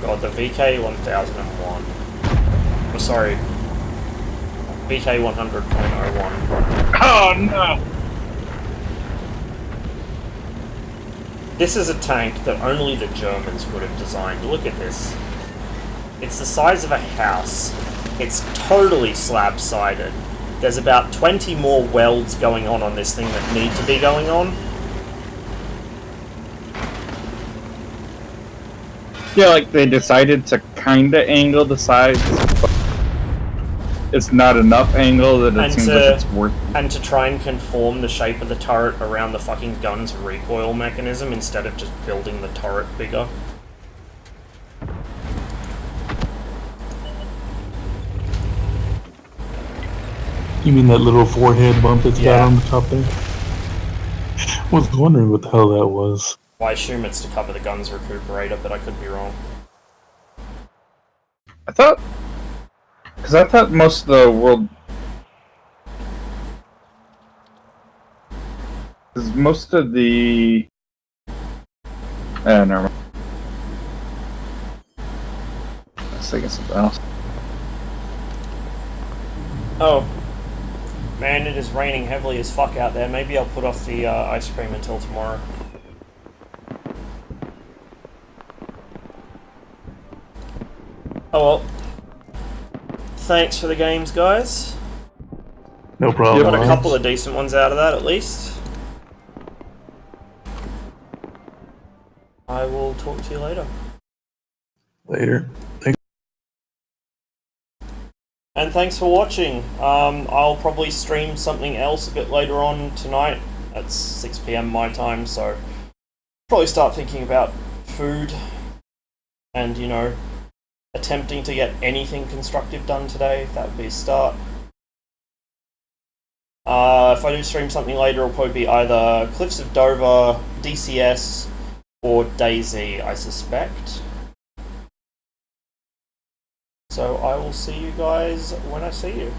God, the VK1001. Oh, sorry. VK100.01. Oh no! This is a tank that only the Germans would have designed. Look at this. It's the size of a house. It's totally slab-sided. There's about 20 more welds going on this thing that need to be going on. Yeah, like they decided to kinda angle the sides, but it's not enough angle that it seems like it's worth. And to try and conform the shape of the turret around the fucking gun's recoil mechanism instead of just building the turret bigger. You mean that little forehead bump it's got on the top there? I was wondering what the hell that was. Well, I assume it's to cover the gun's recuperator, but I could be wrong. I thought most of the world, because most of the, never mind. I was thinking something else. Oh. Man, it is raining heavily as fuck out there. Maybe I'll put off the ice cream until tomorrow. Oh well. Thanks for the games, guys. No problem. Got a couple of decent ones out of that, at least. I will talk to you later. Later. Thanks. And thanks for watching. I'll probably stream something else a bit later on tonight at 6 PM my time, so probably start thinking about food and, you know, attempting to get anything constructive done today. That would be a start. If I do stream something later, it'll probably be either Cliffs of Dover, DCS, or DayZ, I suspect. So I will see you guys when I see you.